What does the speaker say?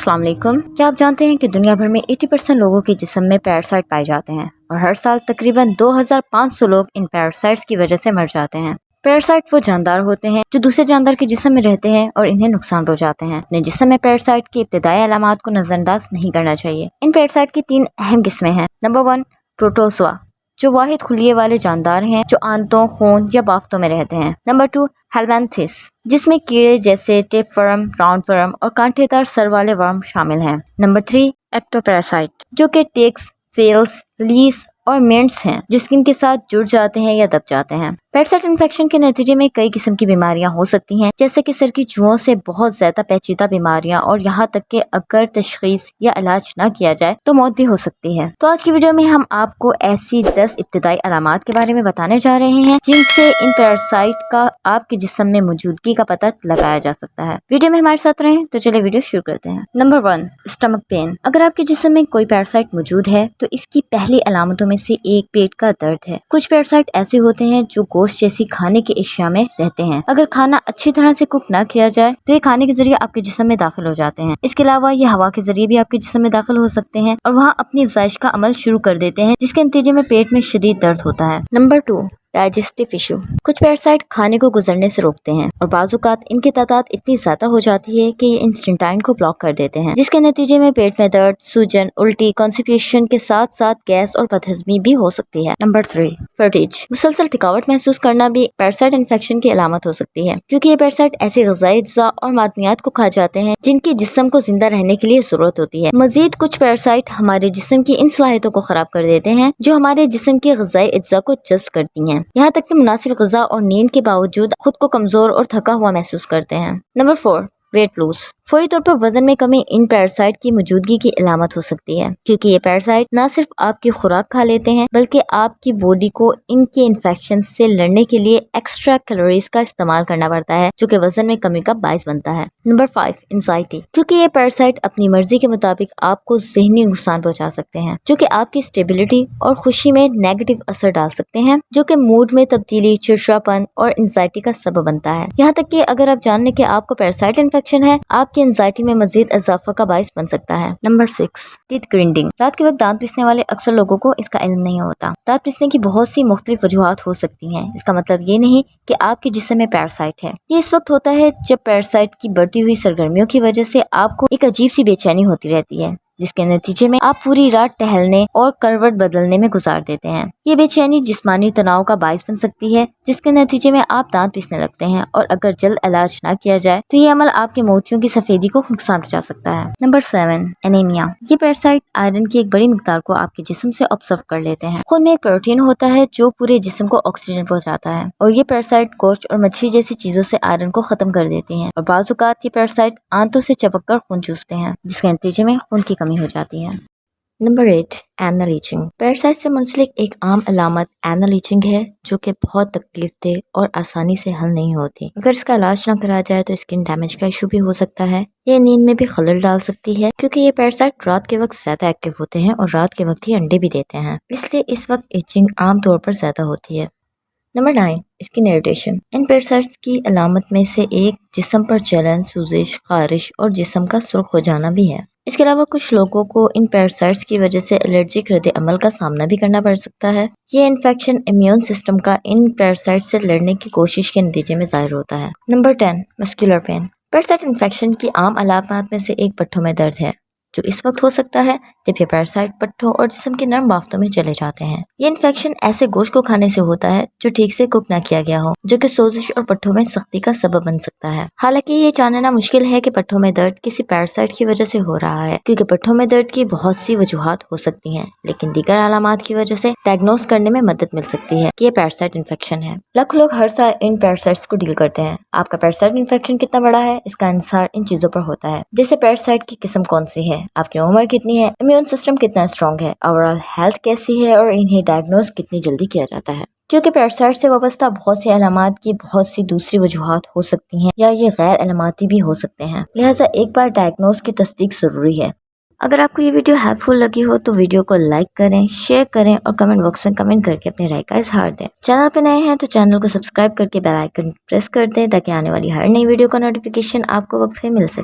अस्सलाम वालेकुम। क्या आप जानते हैं कि दुनिया भर में 80% लोगों के जिस्म में पैरासाइट पाए जाते हैं और हर साल तकरीबन 2500 लोग इन पैरासाइट्स की वजह से मर जाते हैं। पैरासाइट वो जानदार होते हैं जो दूसरे जानदार के जिस्म में रहते हैं और इन्हें नुकसान पहुंचाते हैं। अपने जिस्म में पैरासाइट की इब्तिदाई अलामात को नजरअंदाज नहीं करना चाहिए। इन पैरासाइट की 3 अहम किस्में हैं। नंबर 1, प्रोटोजोआ, जो वाहिद खुलिये वाले जानदार हैं जो आंतों, खून या बाफ्तों में रहते हैं। नंबर 2, हेलमिंथिस, जिसमें कीड़े जैसे टेपवर्म, राउंडवर्म और कांटेदार सर वाले वर्म शामिल हैं। नंबर 3, एक्टोपैरासाइट, जो कि टिक्स, फेल्स, लीस और मिंट्स हैं जो स्किन के साथ जुड़ जाते हैं या दब जाते हैं। पैरासाइट इन्फेक्शन के नतीजे में कई किस्म की बीमारियां हो सकती हैं, जैसे कि सर की जुओं से बहुत ज्यादा पेचीदा बीमारियां और यहाँ तक कि अगर तशखीस या इलाज न किया जाए तो मौत भी हो सकती है। तो आज की वीडियो में हम आपको ऐसी 10 इब्तिदाई अलामात के बारे में बताने जा रहे हैं जिनसे इन पैरासाइट का आपके जिस्म में मौजूदगी का पता लगाया जा सकता है। वीडियो में हमारे साथ रहें। तो चलिए वीडियो शुरू करते हैं। Number 1, stomach pain. अगर आपके जिस्म में कोई पैरासाइट मौजूद है तो इसकी पहली अलामतों में से एक पेट का दर्द है। कुछ पैरासाइट ऐसे होते हैं जो गोश्त जैसी खाने की अशिया में रहते हैं। अगर खाना अच्छी तरह से कुक ना किया जाए तो ये खाने के जरिए आपके जिस्म में दाखिल हो जाते हैं। इसके अलावा ये हवा के जरिए भी आपके जिस्म में दाखिल हो सकते हैं और वहाँ अपनी अफजाइश का अमल शुरू कर देते हैं, जिसके नतीजे में पेट में शदीद दर्द होता है। Number 2, digestive issue. कुछ पैरासाइट खाने को गुजरने से रोकते हैं और बाजुकात इनकी तादाद इतनी ज्यादा हो जाती है कि ये इंस्टेंटाइन को ब्लॉक कर देते हैं, जिसके नतीजे में पेट में दर्द, सूजन, उल्टी, कॉन्स्टिपेशन के साथ साथ गैस और बदहजमी भी हो सकती है। नंबर 3, फटीज। मुसलसल थकावट महसूस करना भी पैरासाइट इन्फेक्शन की अलामत हो सकती है, क्योंकि ये पैरासाइट ऐसी ग़िज़ाई अज्जा और मादनियात को खा जाते हैं जिनकी जिस्म को जिंदा रहने के लिए जरूरत होती है। मजीद कुछ पैरासाइट हमारे जिस्म की इन सलाहियतों को खराब कर देते हैं जो हमारे जिस्म की ग़िज़ाई अज्जा को जज्ब करती हैं, यहाँ तक कि मुनासिब ग़िज़ा और नींद के बावजूद खुद को कमजोर और थका हुआ महसूस करते हैं। Number 4, weight lose. फौरी तौर पर वजन में कमी इन पैरासाइट की मौजूदगी की अलामत हो सकती है, क्योंकि ये पैरासाइट न सिर्फ आपकी खुराक खा लेते हैं बल्कि आपकी बॉडी को इनके इन्फेक्शन से लड़ने के लिए एक्स्ट्रा कैलोरीज का इस्तेमाल करना पड़ता है, जो कि वजन में कमी का बाइस बनता है। नंबर 5, एंजाइटी, क्योंकि ये पैरासाइट अपनी मर्जी के मुताबिक आपको ज़हनी नुकसान पहुंचा सकते हैं, जो कि आपकी स्टेबिलिटी और खुशी में नेगेटिव असर डाल सकते हैं, जो कि मूड में तब्दीली, चिड़चिड़ापन और एंजाइटी का सबब बनता है। यहाँ तक कि अगर आप जान लें कि आपको पैरासाइट इन्फेक्शन है, आपकी एंजाइटी में मजीद इजाफा का बाइस बन सकता है। Number 6, teeth grinding. रात के वक्त दांत पीसने वाले अक्सर लोगों को इसका इल्म नहीं होता। दांत पीसने की बहुत सी मुख्तलिफ वजूहात हो सकती हैं। इसका मतलब ये नहीं कि आपके जिस्म में पैरासाइट है। ये इस वक्त होता है जब पैरासाइट की बढ़ती हुई सरगर्मियों की वजह से आपको एक अजीब सी बेचैनी होती रहती है, जिसके नतीजे में आप पूरी रात टहलने और करवट बदलने में गुजार देते हैं। ये बेचैनी जिस्मानी तनाव का बाइस बन सकती है, जिसके नतीजे में आप दांत पीसने लगते हैं और अगर जल्द इलाज ना किया जाए तो ये अमल आपके मोतियों की सफेदी को नुकसान पहुंचा सकता है। Number 7, anaemia. ये पैरासाइट आयरन की एक बड़ी मिकदार को आपके जिस्म से ऑब्जर्व कर लेते हैं। खून में एक प्रोटीन होता है जो पूरे जिस्म को ऑक्सीजन पहुंचाता है और ये पैरासाइट गोश्त और मछली जैसी चीजों से आयरन को खत्म कर देती हैं और बाजुकात ये पैरासाइट आंतों से चपक कर खून चूसते हैं, जिसके नतीजे में खून की कमी हो जाती है। Number 8, anal itching. पैरासाइट से मुंसलिक एक आम अलामत एनल ईचिंग है, जो कि बहुत तकलीफदेह और आसानी से हल नहीं होती। अगर इसका इलाज ना करा जाए तो स्किन डैमेज का इशू भी हो सकता है। ये नींद में भी खलल डाल सकती है, क्योंकि ये पैरासाइट रात के वक्त ज्यादा एक्टिव होते हैं और रात के वक्त ही अंडे भी देते हैं, इसलिए इस वक्त ईचिंग आम तौर पर ज्यादा होती है। Number 9, skin irritation. इन पैरासाइट्स की अलामत में से एक जिस्म पर जलन, सूजिश, खारिश और जिस्म का सुर्ख हो जाना भी है। इसके अलावा कुछ लोगों को इन पैरासाइट्स की वजह से एलर्जिक रद्द अमल का सामना भी करना पड़ सकता है। ये इन्फेक्शन इम्यून सिस्टम का इन पैरासाइट से लड़ने की कोशिश के नतीजे में जाहिर होता है। Number 10, muscular pain. Parasite infection की आम अलामत में से एक पट्ठों में दर्द है, जो इस वक्त हो सकता है जब ये पैरासाइट पट्ठों और जिस्म के नर्म बाफ्तों में चले जाते हैं। ये इन्फेक्शन ऐसे गोश्त को खाने से होता है जो ठीक से कुक ना किया गया हो, जो कि सोजिश और पट्ठों में सख्ती का सबब बन सकता है। हालांकि ये जानना मुश्किल है कि पट्ठों में दर्द किसी पैरासाइट की वजह से हो रहा है, क्योंकि पट्ठों में दर्द की बहुत सी वजूहात हो सकती हैं, लेकिन दीगर अलामात की वजह से डायग्नोस करने में मदद मिल सकती है कि ये पैरासाइट इन्फेक्शन है। लाखों लोग हर साल इन पैरासाइट्स को डील करते हैं। आपका पैरासाइट इन्फेक्शन कितना बड़ा है, इसका इंसार इन चीजों पर होता है, जैसे पैरासाइट की किस्म कौन सी है, आपकी उम्र कितनी है, इम्यून सिस्टम कितना स्ट्रॉन्ग है, ओवरऑल हेल्थ कैसी है और इन्हें डायग्नोस कितनी जल्दी किया जाता है। क्योंकि पैरासाइट से वाबस्ता बहुत सी अलामात की बहुत सी दूसरी वजूहात हो सकती हैं या ये गैर अलामाती भी हो सकते हैं, लिहाजा एक बार डायग्नोस की तस्दीक जरूरी है। अगर आपको ये वीडियो हेल्पफुल लगी हो तो वीडियो को लाइक करें, शेयर करें और कमेंट बॉक्स में कमेंट करके अपनी राय का इजहार दें। चैनल पे नए हैं तो चैनल को सब्सक्राइब करके बेल आइकन प्रेस कर दें, ताकि आने वाली हर नई वीडियो का नोटिफिकेशन आपको वक्त पे मिल सके।